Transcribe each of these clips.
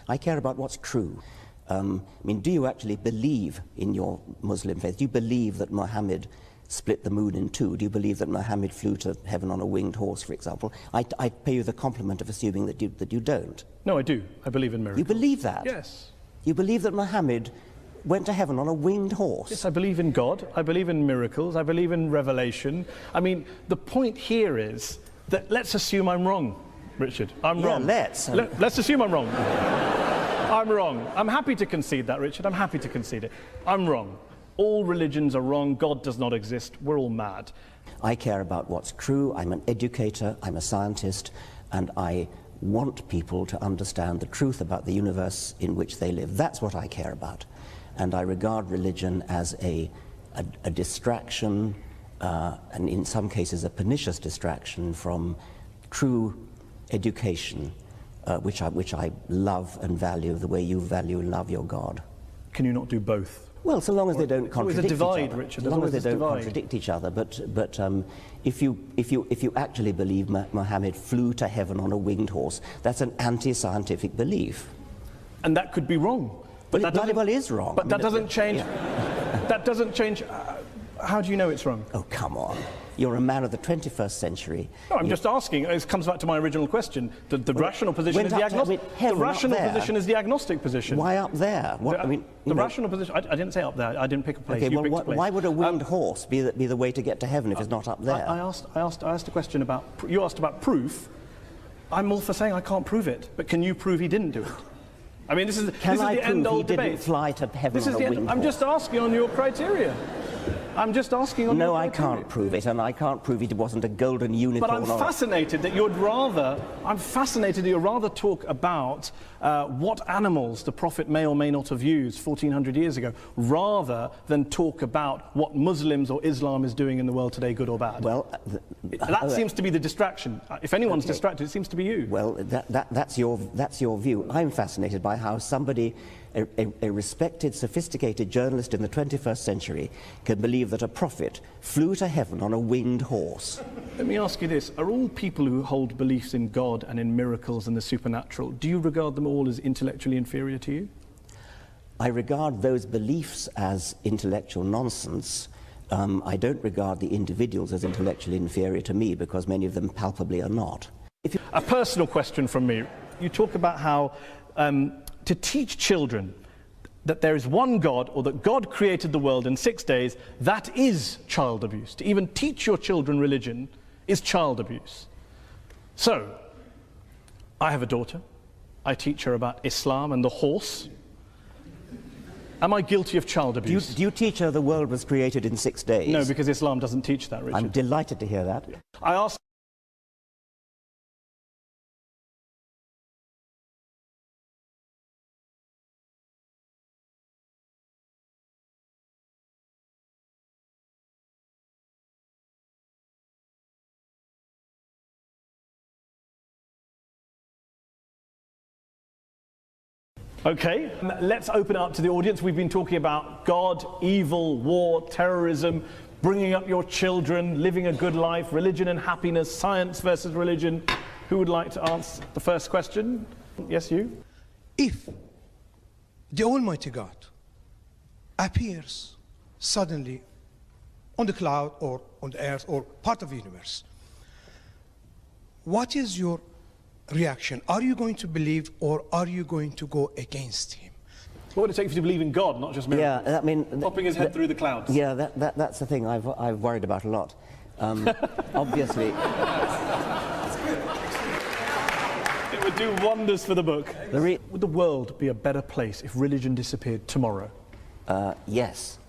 I care about what's true. I mean, do you actually believe in your Muslim faith? Do you believe that Muhammad split the moon in two? Do you believe that Muhammad flew to heaven on a winged horse, for example? I pay you the compliment of assuming that you don't. No, I do. I believe in miracles. You believe that? Yes. You believe that Muhammad went to heaven on a winged horse? Yes, I believe in God. I believe in miracles. I believe in revelation. I mean, the point here is that let's assume I'm wrong, Richard. I'm wrong. Let's. Let's assume I'm wrong. I'm wrong. I'm happy to concede that, Richard. I'm happy to concede it. I'm wrong. All religions are wrong. God does not exist. We're all mad. I care about what's true. I'm an educator. I'm a scientist. And I want people to understand the truth about the universe in which they live. That's what I care about. And I regard religion as a distraction, and in some cases a pernicious distraction from true education, which I love and value the way you value and love your God. Can you not do both? Well, so long as they don't contradict each other. There's a divide, Richard. As long as they don't contradict each other. But if you actually believe Muhammad flew to heaven on a winged horse, that's an anti-scientific belief. And that could be wrong. But that bloody well is wrong. But that doesn't change. Yeah. That doesn't change. How do you know it's wrong? Oh, come on. You're a man of the 21st century. No, I'm just asking. It comes back to my original question. The rational position is the agnostic. The rational position is the agnostic position. Why up there? What, I mean, the rational position. I didn't say up there. I didn't pick a place. Okay, well, why would a winged horse be the way to get to heaven if it's not up there? I asked a question about. You asked about proof. I'm all for saying I can't prove it, but can you prove he didn't do it? I mean, this is the end-all debate. He didn't fly to heaven on a winged horse? I'm just asking on your criteria. I'm just asking on your criteria. No, I can't prove it, and I can't prove it wasn't a golden unicorn. But I'm fascinated that you're rather talk about what animals the Prophet may or may not have used 1400 years ago, rather than talk about what Muslims or Islam is doing in the world today, good or bad. Well, that seems to be the distraction. If anyone's distracted, it seems to be you. Well, that's your view. I'm fascinated by how somebody, a respected, sophisticated journalist in the 21st century, can believe that a prophet flew to heaven on a winged horse. Let me ask you this. Are all people who hold beliefs in God and in miracles and the supernatural, do you regard them all as intellectually inferior to you? I regard those beliefs as intellectual nonsense. I don't regard the individuals as intellectually inferior to me, because many of them palpably are not. A personal question from me. You talk about how to teach children that there is one God, or that God created the world in 6 days, that is child abuse. To even teach your children religion is child abuse. So, I have a daughter. I teach her about Islam and the horse. Am I guilty of child abuse? Do you teach her the world was created in 6 days? No, because Islam doesn't teach that, Richard. I'm delighted to hear that. I ask Okay, let's open it up to the audience. We've been talking about God, evil, war, terrorism, bringing up your children, living a good life, religion and happiness, science versus religion. Who would like to answer the first question? Yes, you? If the Almighty God appears suddenly on the cloud or on the earth or part of the universe, what is your reaction? Are you going to believe, or are you going to go against him? What would it take for you to believe in God, not just miracles? Yeah, I mean, popping his head through the clouds. Yeah, that's the thing I've worried about a lot. Obviously, it would do wonders for the book. Would the world be a better place if religion disappeared tomorrow? Yes.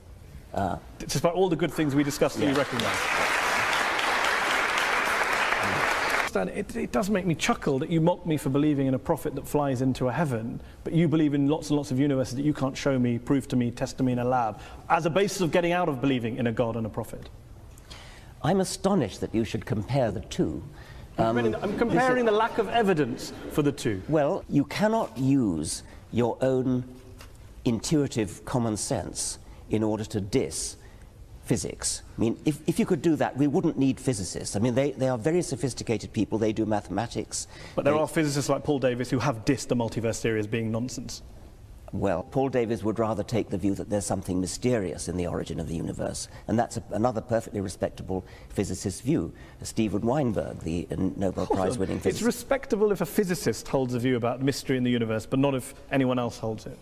Despite all the good things we discussed, that you recognise. It does make me chuckle that you mock me for believing in a prophet that flies into a heaven, but you believe in lots and lots of universes that you can't show me, prove to me, test to me in a lab, as a basis of getting out of believing in a God and a prophet. I'm astonished that you should compare the two. I'm comparing the lack of evidence for the two. Well, you cannot use your own intuitive common sense in order to diss physics. I mean, if you could do that, we wouldn't need physicists. I mean, they are very sophisticated people. They do mathematics. But there are physicists like Paul Davies who have dissed the multiverse theory as being nonsense. Well, Paul Davies would rather take the view that there's something mysterious in the origin of the universe, and that's another perfectly respectable physicist's view. Steven Weinberg, the Nobel Prize-winning physicist. It's respectable if a physicist holds a view about mystery in the universe, but not if anyone else holds it.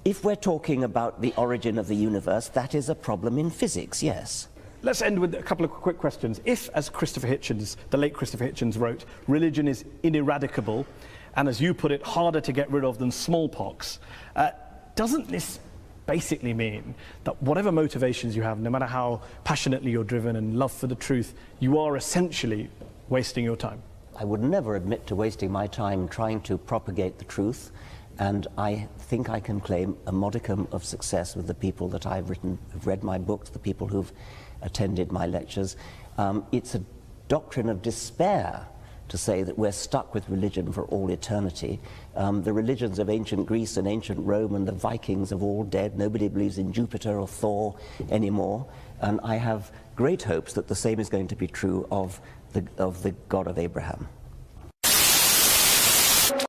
If we're talking about the origin of the universe, that is a problem in physics, yes. Let's end with a couple of quick questions. If, as Christopher Hitchens, the late Christopher Hitchens wrote, religion is ineradicable, and as you put it, harder to get rid of than smallpox, doesn't this basically mean that whatever motivations you have, no matter how passionately you're driven and love for the truth, you are essentially wasting your time? I would never admit to wasting my time trying to propagate the truth, and I think I can claim a modicum of success with the people that I've read my books, the people who've attended my lectures. It's a doctrine of despair to say that we're stuck with religion for all eternity. The religions of ancient Greece and ancient Rome and the Vikings have all dead. Nobody believes in Jupiter or Thor anymore. And I have great hopes that the same is going to be true of the God of Abraham.